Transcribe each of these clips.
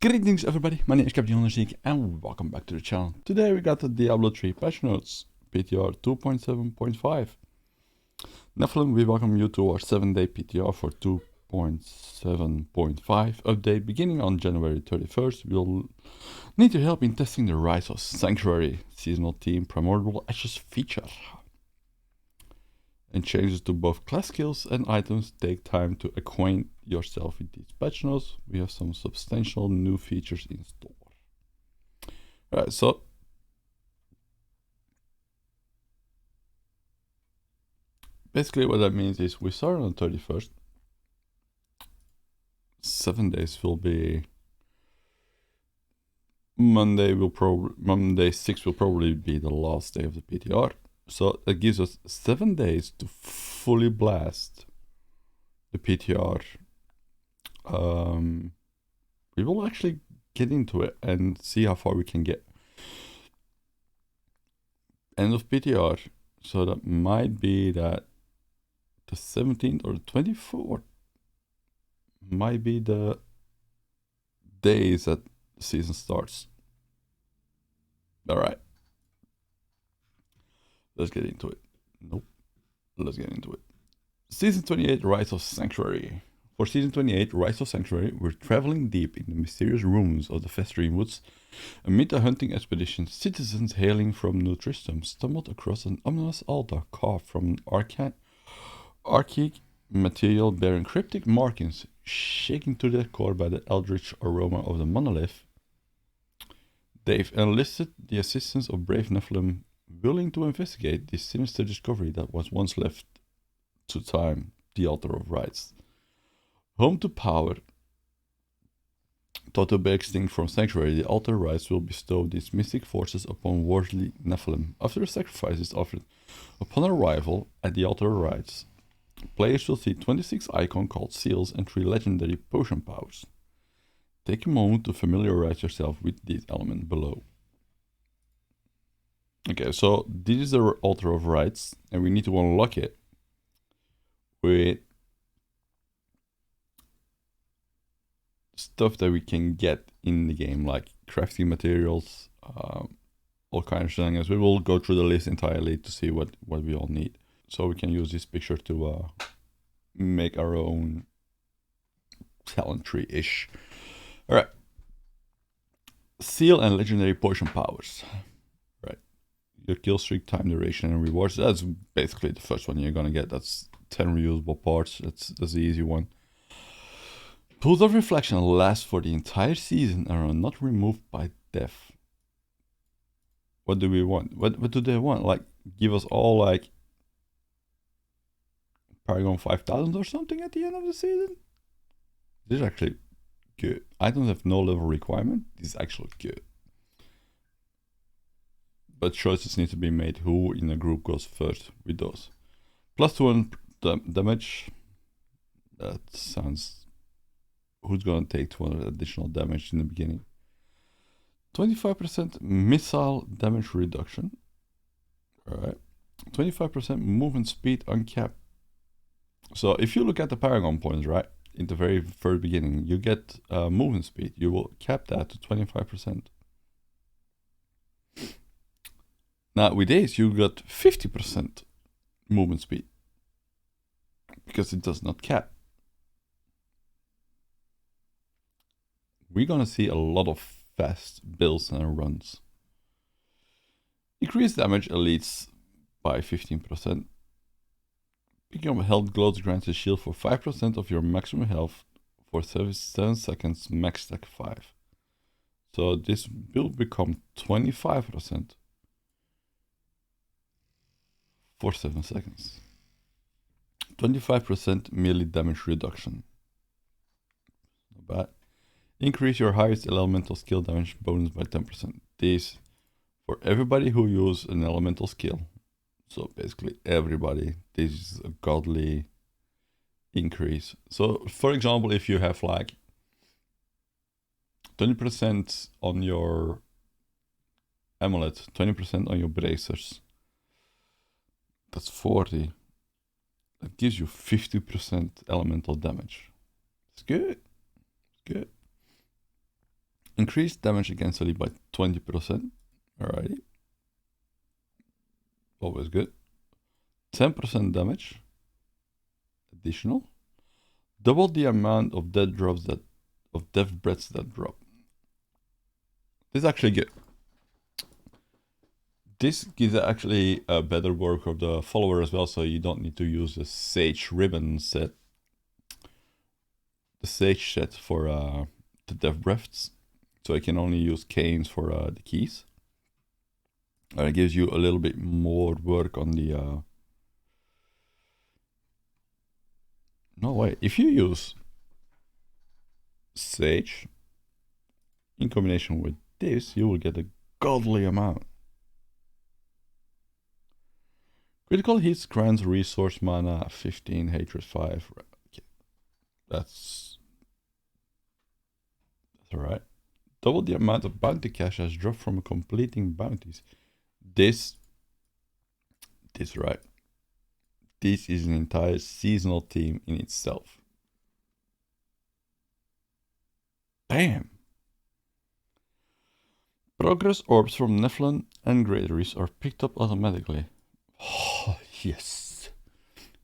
Greetings everybody, my name is Captain Onderzeek and welcome back to the channel. Today we got the Diablo 3 patch notes, PTR 2.7.5. Nephilim, we welcome you to our 7-day PTR for 2.7.5 update beginning on January 31st. We'll need your help in testing the Rise of Sanctuary seasonal theme Primordial Ashes feature. And changes to both class skills and items take time to acquaint yourself with these patch notes. We have some substantial new features in store. Alright, so basically what that means is we start on the 31st. 7 days will be Monday 6 will probably be the last day of the PTR. So that gives us 7 days to fully blast the PTR. We will actually get into it and see how far we can get. End of PTR, so that might be that the 17th or the 24th might be the days that the season starts. Alright. Let's get into it. Nope. Let's get into it. Season 28, Rise of Sanctuary. For Season 28, Rise of Sanctuary, we're traveling deep in the mysterious ruins of the Vestrian Woods. Amid a hunting expedition, citizens hailing from New Tristram stumbled across an ominous altar carved from an archaic material bearing cryptic markings, shaken to their core by the eldritch aroma of the monolith. They've enlisted the assistance of brave Nephilim, willing to investigate this sinister discovery that was once left to time, the Altar of Rites. Home to power, thought to be extinct from Sanctuary, the Altar of Rites will bestow these mystic forces upon worldly Nephilim. After a sacrifice is offered upon arrival at the Altar of Rites, players will see 26 icons called seals and 3 legendary potion powers. Take a moment to familiarize yourself with these elements below. Okay, so this is the Altar of Rites, and we need to unlock it with stuff that we can get in the game, like crafting materials, all kinds of things. We will go through the list entirely to see what we all need. So we can use this picture to make our own talent tree-ish. Alright. Seal and legendary potion powers. Your kill streak, time duration, and rewards. That's basically the first one you're gonna get. That's 10 reusable parts. That's the easy one. Pools of Reflection last for the entire season and are not removed by death. What do we want? What do they want? Like, give us all like Paragon 5000 or something at the end of the season? This is actually good. Items have no level requirement. This is actually good. But choices need to be made who in a group goes first with those. Plus 2 damage. That sounds... Who's gonna take 200 additional damage in the beginning? 25% missile damage reduction. Alright. 25% movement speed uncapped. So if you look at the Paragon points, right? In the very first beginning, you get movement speed. You will cap that to 25%. Now with this, you got 50% movement speed because it does not cap. We're gonna see a lot of fast builds and runs. Increased damage elites by 15%. Picking up health glows grants a shield for 5% of your maximum health for 7 seconds, max stack 5. So this will become 25%. For 7 seconds. 25% melee damage reduction. Not bad. Increase your highest elemental skill damage bonus by 10%. This for everybody who uses an elemental skill. So basically everybody. This is a godly increase. So for example, if you have like 20% on your amulet, 20% on your bracers, that's 40. That gives you 50% elemental damage. It's good. It's good. Increase damage against elite by 20%. Alrighty. Always good. 10% damage. Additional. Double the amount of death breaths that drop. This is actually good. This gives actually a better work of the follower as well, so you don't need to use the Sage ribbon set. The Sage set for the death breaths. So I can only use canes for the keys. And it gives you a little bit more work on the... No way. If you use Sage in combination with this, you will get a godly amount. Critical hits grants resource mana 15, hatred 5. Okay. That's alright. Double the amount of bounty cash has dropped from completing bounties. This right. This is an entire seasonal theme in itself. Damn. Progress orbs from Nephilim and Greatories are picked up automatically. Oh, yes.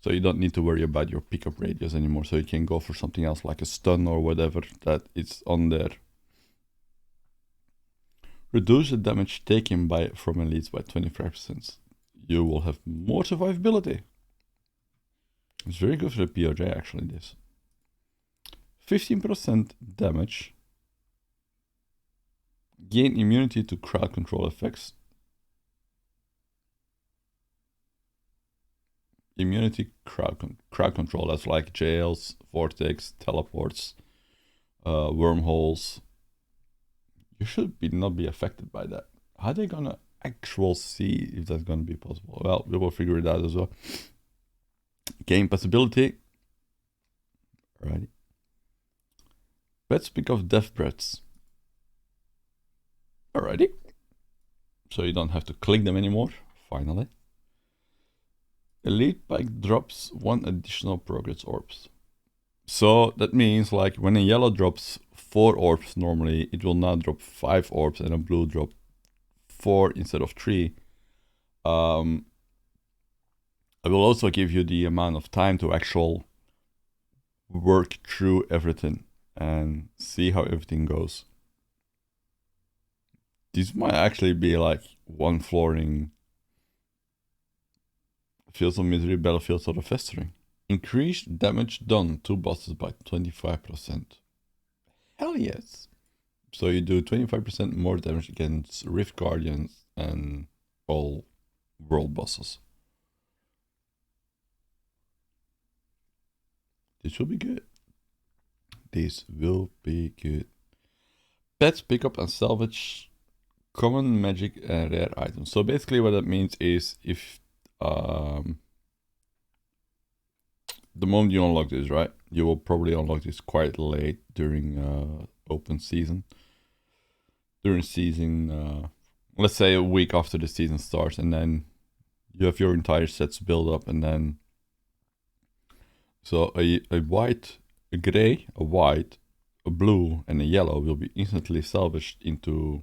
So you don't need to worry about your pickup radius anymore. So you can go for something else like a stun or whatever that is on there. Reduce the damage taken from elites by 25%. You will have more survivability. It's very good for the POJ actually, this. 15% damage. Gain immunity to crowd control effects. Immunity crowd control, that's like jails, vortex, teleports, wormholes. You should not be affected by that. How are they gonna see if that's gonna be possible? Well, we will figure it out as well. Gain possibility. Alrighty. Let's pick up death breaths. Alrighty. So you don't have to click them anymore, finally. Elite Pike drops 1 additional progress orbs. So that means like when a yellow drops 4 orbs normally, it will now drop 5 orbs and a blue drop 4 instead of 3. I will also give you the amount of time to actually work through everything and see how everything goes. This might actually be like one flooring Fields of Misery, Battlefields of the Festering. Increased damage done to bosses by 25%. Hell yes. So you do 25% more damage against Rift Guardians and all world bosses. This will be good. This will be good. Pets pick up and salvage common, magic, and rare items. So basically what that means is if the moment you unlock this, right? You will probably unlock this quite late during open season. During season, let's say a week after the season starts, and then you have your entire sets built up, and then so a white, a gray, a white, a blue, and a yellow will be instantly salvaged into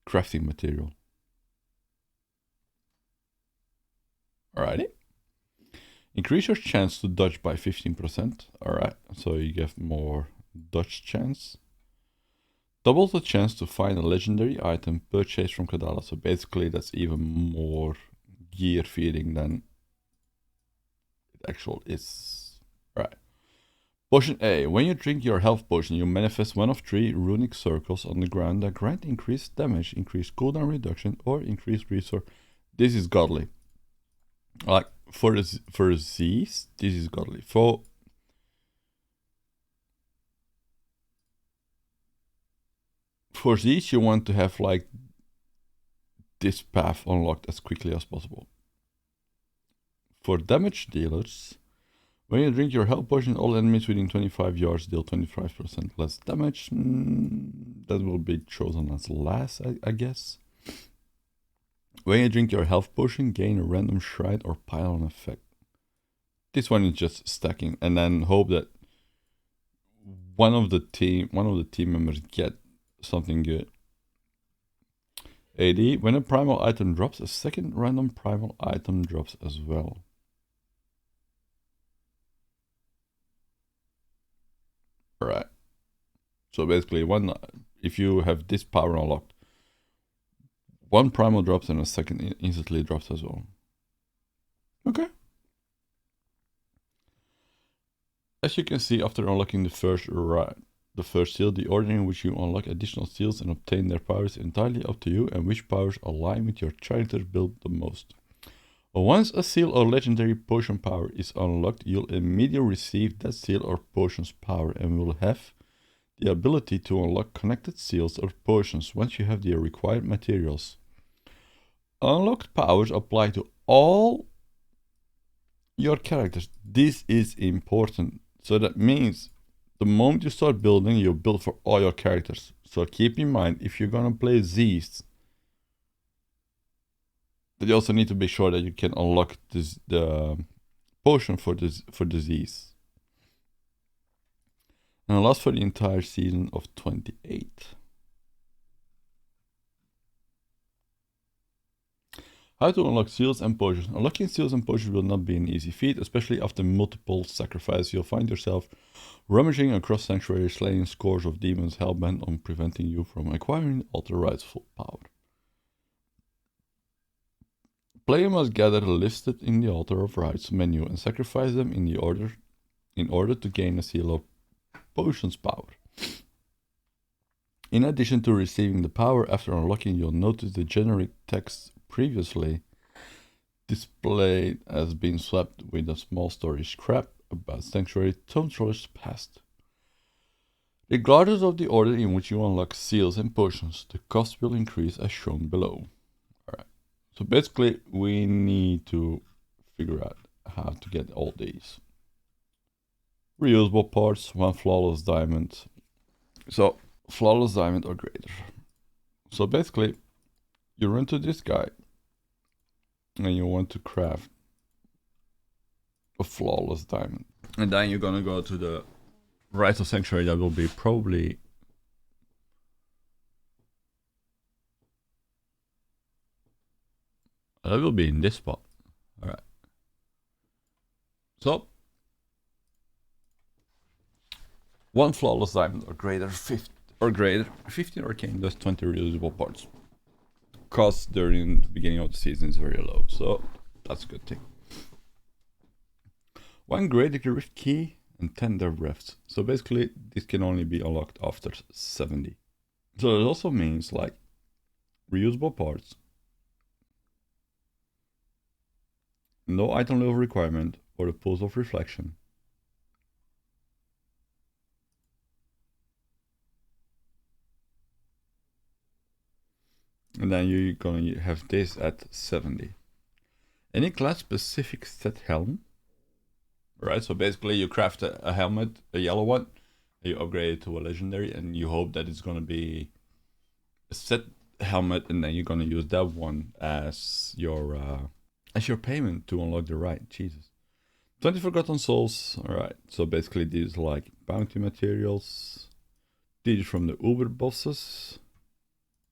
crafting material. Alrighty. Increase your chance to dodge by 15%. Alright, so you get more dodge chance. Double the chance to find a legendary item purchased from Kadala. So basically that's even more gear feeding than it actually is. Right. Potion A. When you drink your health potion, you manifest one of 3 runic circles on the ground that grant increased damage, increased cooldown reduction, or increased resource. This is godly. Like for Z's, this is godly. For Z's, you want to have like this path unlocked as quickly as possible. For damage dealers, when you drink your health potion, all enemies within 25 yards deal 25% less damage. That will be chosen as last, I guess. When you drink your health potion, gain a random shrine or pylon effect. This one is just stacking, and then hope that one of the team members get something good. AD, when a primal item drops, a second random primal item drops as well. Alright. So basically, if you have this power unlocked, one primal drops and a second instantly drops as well. Okay. As you can see, after unlocking the first seal, the order in which you unlock additional seals and obtain their powers is entirely up to you, and which powers align with your character build the most. Once a seal or legendary potion power is unlocked, you'll immediately receive that seal or potion's power and will have the ability to unlock connected seals or potions once you have the required materials. Unlocked powers apply to all your characters. This is important. So that means the moment you start building, you build for all your characters. So keep in mind, if you're gonna play Z's, that you also need to be sure that you can unlock the potion for the Z's. And it lasts for the entire season of 28. How to unlock seals and potions. Unlocking seals and potions will not be an easy feat, especially after multiple sacrifices. You'll find yourself rummaging across sanctuaries, slaying scores of demons hellbent on preventing you from acquiring all the rightful power. Player must gather the listed in the Altar of Rights menu and sacrifice them in order to gain a seal of potions power. In addition to receiving the power after unlocking, you'll notice the generic text previously displayed as being swapped with a small story scrap about Sanctuary Tometroller's past. Regardless of the order in which you unlock seals and potions, the cost will increase as shown below. Alright, so basically we need to figure out how to get all these. Reusable parts, one flawless diamond. So, flawless diamond or greater. So basically, you run to this guy and you want to craft a flawless diamond. And then you're gonna go to the Rites of Sanctuary. That will be probably in this spot. Alright. So one flawless diamond or greater, 15 arcane does 20 reusable parts. Cost during the beginning of the season is very low, so that's a good thing. One greater rift key and 10 dev rifts. So basically this can only be unlocked after 70. So it also means like reusable parts, no item level requirement or the pulse of reflection. And then you're gonna have this at 70. Any class specific set helm. Right, so basically you craft a helmet, a yellow one, you upgrade it to a legendary, and you hope that it's gonna be a set helmet, and then you're gonna use that one as your payment to unlock the right. Jesus. 20 Forgotten Souls. Alright, so basically these are like bounty materials. These from the Uber bosses.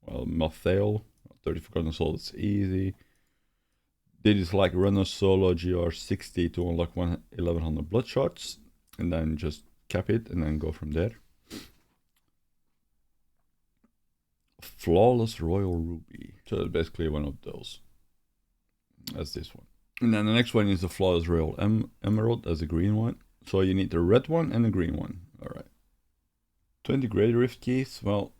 Well, Mathael, 30 Forgotten Souls, it's easy. This is like run a solo GR60 to unlock 1100 blood shards, and then just cap it and then go from there. Flawless Royal Ruby. So that's basically one of those. That's this one. And then the next one is the Flawless Royal Emerald. That's the green one. So you need the red one and the green one. Alright. 20 Great Rift keys. Well,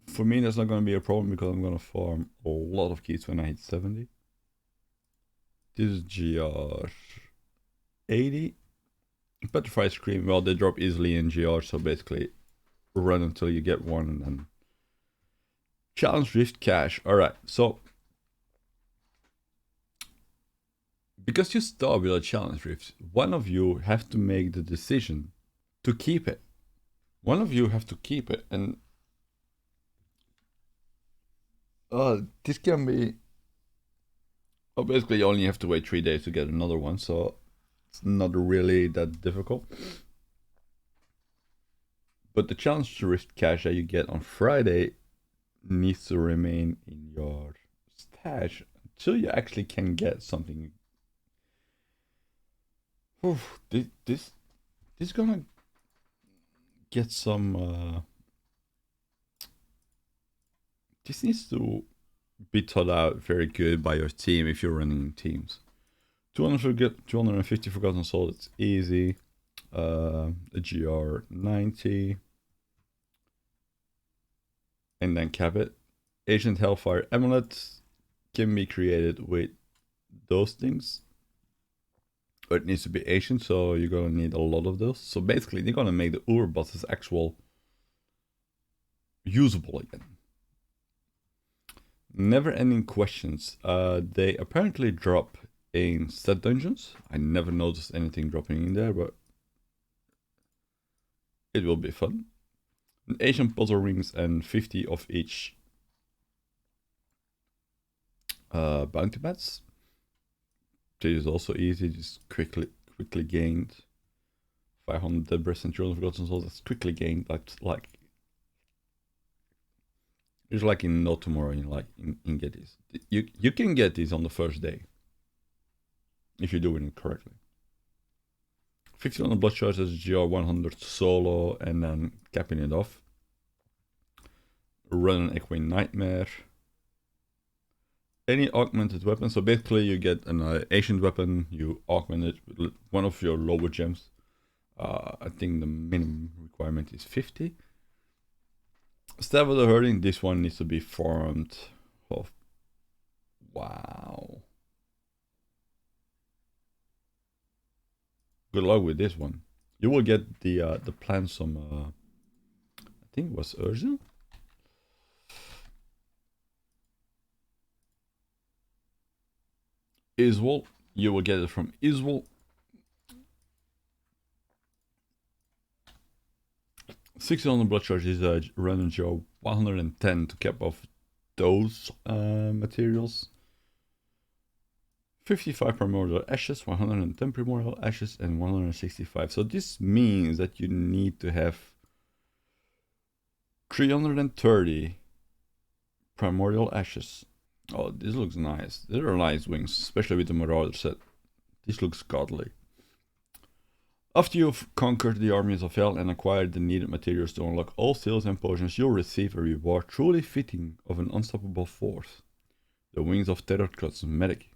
for me that's not going to be a problem because I'm going to farm a lot of keys when I hit 70. This is GR 80. Petrified Scream, well, they drop easily in GR, so basically run until you get one and then Challenge Rift Cache. Alright, so because you start with a Challenge Rift, one of you have to make the decision to keep it. One of you have to keep it, and this can be... Oh, basically you only have to wait 3 days to get another one, so it's not really that difficult. But the challenge to rift cache that you get on Friday needs to remain in your stash until you actually can get something. Oof, this is gonna get some. This needs to be thought out very good by your team if you're running teams. 250 Forgotten Soul, it's easy. A GR 90. And then cap it. Ancient Hellfire Amulet can be created with those things. But it needs to be ancient, so you're gonna need a lot of those. So basically, they're gonna make the Ur bosses actual usable again. Never-ending questions. They apparently drop in set dungeons. I never noticed anything dropping in there, but it will be fun. Ancient puzzle rings and 50 of each bounty mats. This is also easy, just quickly gained. 500 dead breaths and Children of Forgotten Souls, that's quickly gained. That's like it's like in no tomorrow in get these. You can get these on the first day if you're doing it correctly. 50 on the blood charges, GR 100 solo, and then capping it off. Run an Equine Nightmare. Any augmented weapon, so basically you get an ancient weapon, you augment it with one of your lower gems. I think the minimum requirement is 50. Stab of the Hurting, this one needs to be farmed. Oh, wow. Good luck with this one. You will get the plants from I think it was Urza. Iswal, you will get it from Iswal. 60 on the blood charge is a random job. 110 to cap off those materials. 55 primordial ashes, 110 primordial ashes, and 165. So this means that you need to have 330 primordial ashes. Oh, this looks nice. These are nice wings, especially with the Marauder set. This looks godly. After you've conquered the armies of hell and acquired the needed materials to unlock all seals and potions, you'll receive a reward truly fitting of an unstoppable force. The Wings of Terror Cosmetic.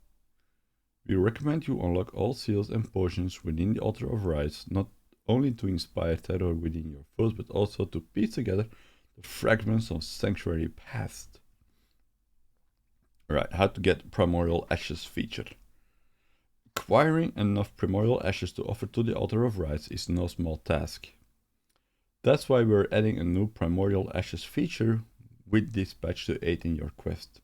We recommend you unlock all seals and potions within the Altar of Rites, not only to inspire terror within your foes, but also to piece together the fragments of Sanctuary past. Right, how to get Primordial Ashes featured. Acquiring enough Primordial Ashes to offer to the Altar of Rites is no small task. That's why we're adding a new Primordial Ashes feature with this patch to aid in your quest.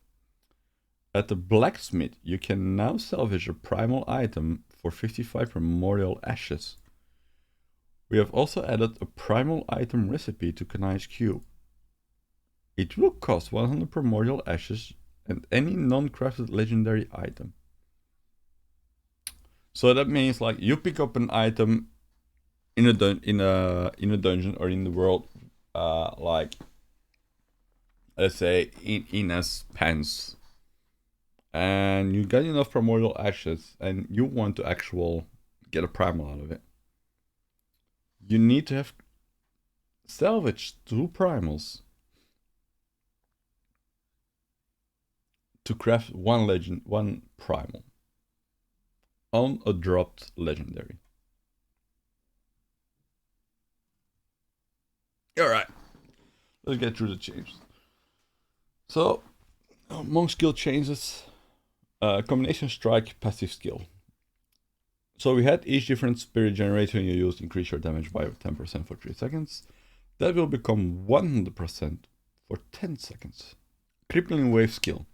At the blacksmith, you can now salvage a primal item for 55 Primordial Ashes. We have also added a primal item recipe to Kanai's Cube. It will cost 100 Primordial Ashes and any non-crafted legendary item. So that means like you pick up an item in a dungeon or in the world, like let's say in Ina's pants, and you get enough primordial ashes, and you want to actually get a primal out of it. You need to have salvaged 2 primals to craft one primal on a dropped legendary. Alright, let's get through the changes. So, monk skill changes. Combination strike passive skill. So we had each different spirit generator you used increase your damage by 10% for 3 seconds. That will become 100% for 10 seconds. Crippling wave skill.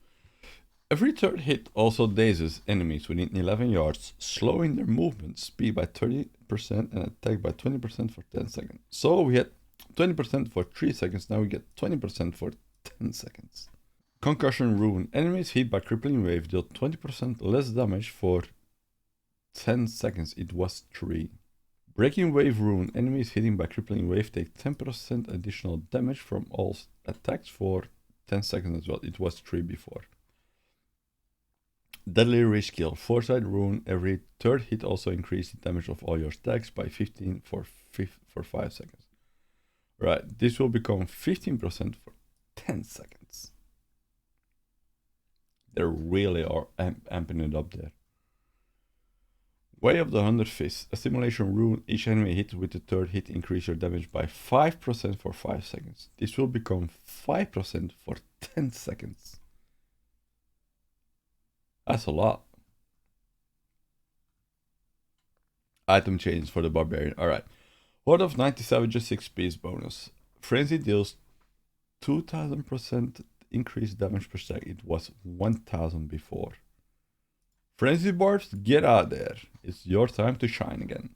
Every third hit also dazes enemies within 11 yards, slowing their movement speed by 30% and attack by 20% for 10 seconds. So we had 20% for 3 seconds, now we get 20% for 10 seconds. Concussion Rune. Enemies hit by crippling wave deal 20% less damage for 10 seconds. It was 3 Breaking Wave Rune. Enemies hitting by crippling wave take 10% additional damage from all attacks for 10 seconds as well. It was 3 before. Deadly Reskill. Foresight Rune. Every third hit also increases the damage of all your stacks by 15 for 5 seconds. Right, this will become 15% for 10 seconds. They really are amping it up there. Way of the 100 Fists. A simulation rune. Each enemy hit with the third hit increase your damage by 5% for 5 seconds. This will become 5% for 10 seconds. That's a lot. Item change for the Barbarian. Alright. Horde of 90 Savages 6 piece bonus. Frenzy deals 2000% increased damage per stack. It was 1000 before. Frenzy Barbs, get out there. It's your time to shine again.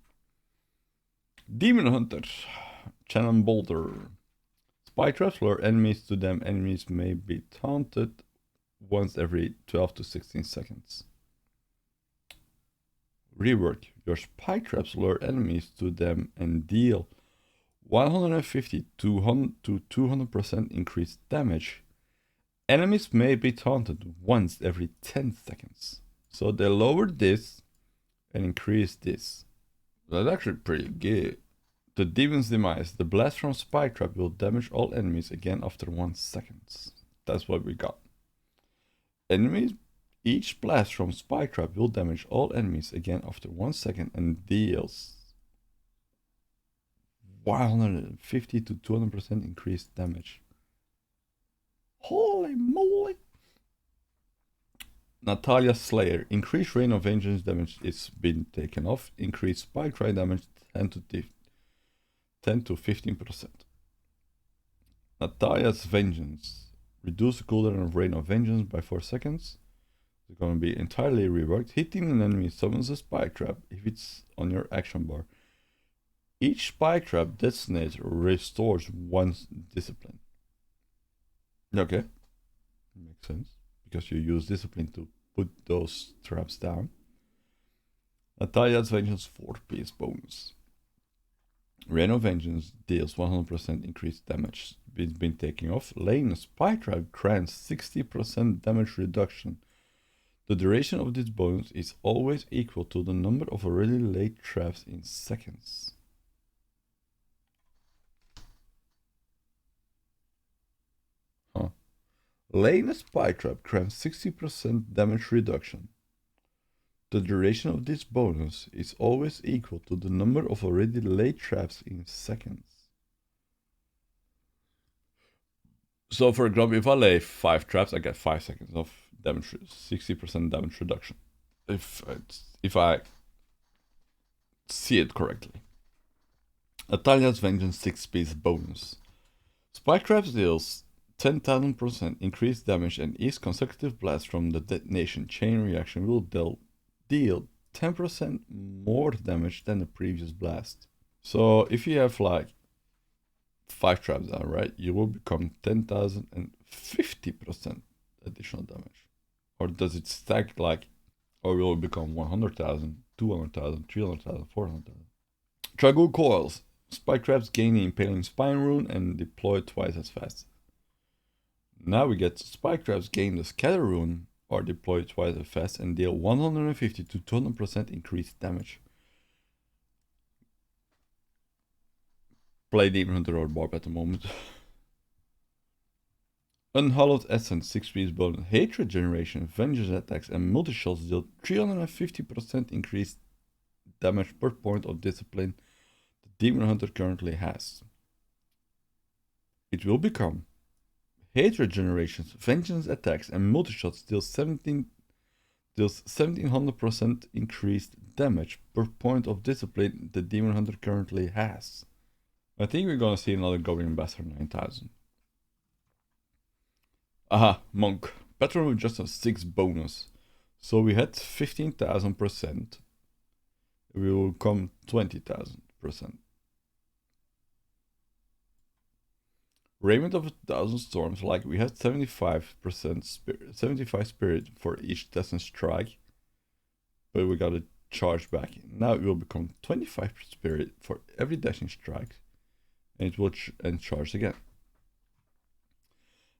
Demon Hunter. Cannon Bolter. Spy traps lure enemies to them. Enemies may be taunted once every 12 to 16 seconds. Rework. Your spy traps lure enemies to them and deal 150 to 200% increased damage. Enemies may be taunted once every 10 seconds. So they lowered this and increased this. That's actually pretty good. The Demon's Demise. The blast from Spy Trap will damage all enemies again after 1 second. That's what we got. Enemies. Each blast from Spy Trap will damage all enemies again after 1 second and deals 150 to 200% increased damage. Holy moly! Natalia's Slayer. Increased Rain of Vengeance damage is been taken off. Increased Spike Ray damage 10 to 15%. Natalia's Vengeance. Reduce the cooldown of Rain of Vengeance by 4 seconds. It's going to be entirely reworked. Hitting an enemy summons a Spike Trap if it's on your action bar. Each Spike Trap detonates or restores 1 discipline. Okay. Makes sense. Because you use discipline to put those traps down. Natalia's Vengeance 4-piece bonus. Rain of Vengeance deals 100% increased damage. It's been taken off. Laying a Spy Trap grants 60% damage reduction. The duration of this bonus is always equal to the number of already laid traps in seconds. Huh. Laying a Spy Trap grants 60% damage reduction. The duration of this bonus is always equal to the number of already laid traps in seconds. So for example, if I lay 5 traps, I get 5 seconds of damage, 60% damage reduction. If I see it correctly. Natalia's Vengeance 6-piece bonus. Spike Traps deals 10,000% increased damage, and each consecutive blast from the detonation chain reaction will deal 10% more damage than the previous blast. So if you have like 5 traps down, right, you will become 10,050% additional damage. Or does it stack like, or will it become 100,000, 200,000, 300,000, 400,000? Tragul Coils. Spike Traps gain the Impaling Spine rune and deploy twice as fast. Now we get Spike Traps gain the Scatter rune or deploy twice as fast and deal 150 to 200% increased damage. Play Demon Hunter or Barb at the moment. Unhallowed Essence 6-piece bonus. Hatred generation, vengeance attacks, and multi-shots deal 350% increased damage per point of discipline the Demon Hunter currently has. It will become Hatred generations, vengeance attacks, and multi-shots deals 1700% increased damage per point of discipline the Demon Hunter currently has. I think we're gonna see another Goblin Ambassador 9000. Aha, Monk. Patron with just a 6 bonus. So we had 15,000%. We will come 20,000%. Raiment of 1,000 Storms, like we had 75% spirit, 75 spirit for each destined strike. But we got a charge back. Now it will become 25 spirit for every dashing strike, and it will charge again.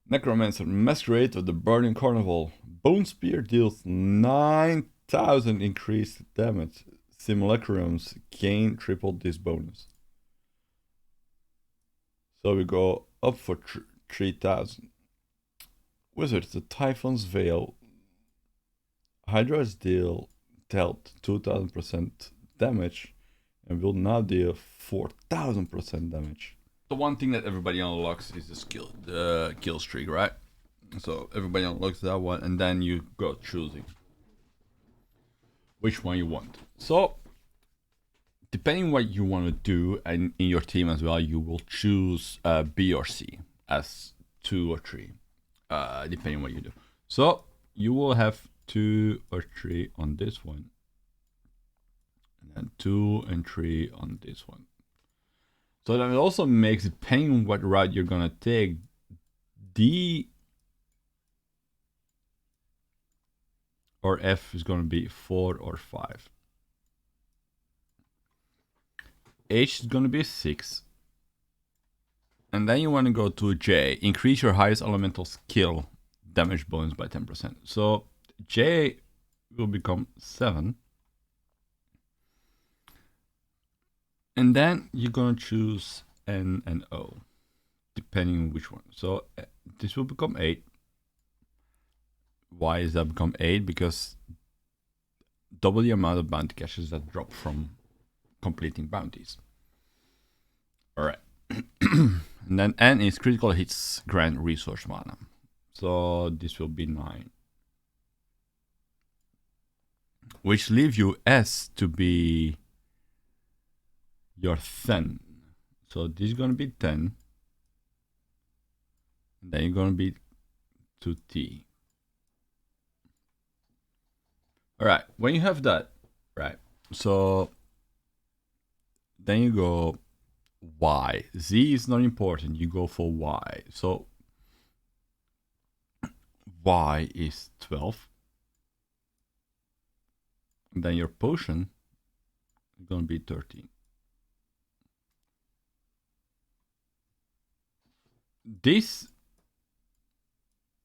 Necromancer, Masquerade of the Burning Carnival. Bone Spear deals 9,000 increased damage. Simulacrums gain triple this bonus. So we go up for 3,000. Wizards, the Typhon's Veil. Hydras dealt 2,000% damage and will now deal 4,000% damage. The one thing that everybody unlocks is the kill streak, right? So everybody unlocks that one, and then you go choosing which one you want. So depending what you want to do, and in your team as well, you will choose B or C as 2 or 3, depending what you do. So you will have 2 or 3 on this one, and then 2 and 3 on this one. So that also makes, depending on what route you're gonna take, D or F is gonna be 4 or 5. H is gonna be 6. And then you wanna go to J, increase your highest elemental skill damage bonus by 10%. So J will become 7. And then you're gonna choose N and O, depending on which one. So this will become 8. Why is that become 8? Because double the amount of bounty caches that drop from completing bounties. Alright. And then N is critical hits grant resource mana. So this will be 9. Which leave you S to be your 10. So this is gonna be 10. And then you're gonna be to T. Alright, when you have that, right? So then you go Y. Z is not important, you go for Y. So Y is 12. And then your potion is gonna be 13. This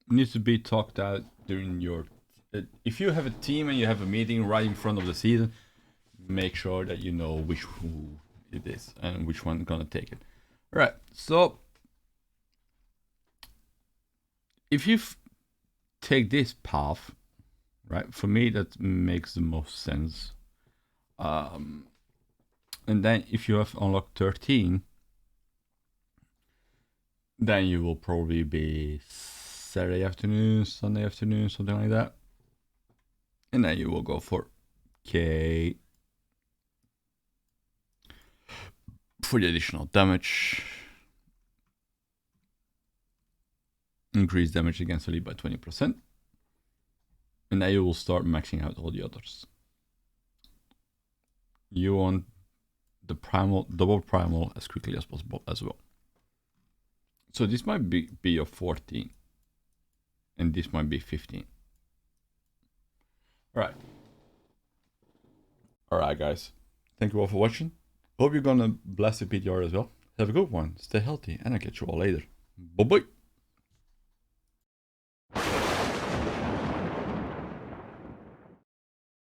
needs to be talked out during your... if you have a team and you have a meeting right in front of the season, make sure that you know who it is and which one is gonna take it. Alright, so if you take this path, right, for me that makes the most sense. And then if you have unlocked 13, then you will probably be Saturday afternoon, Sunday afternoon, something like that. And then you will go for K for the additional damage. Increase damage against elite by 20%. And then you will start maxing out all the others. You want the primal, double primal as quickly as possible as well. So this might be your 14. And this might be 15. Alright. Alright guys. Thank you all for watching. Hope you're gonna bless the PTR as well. Have a good one. Stay healthy. And I'll catch you all later. Bye bye.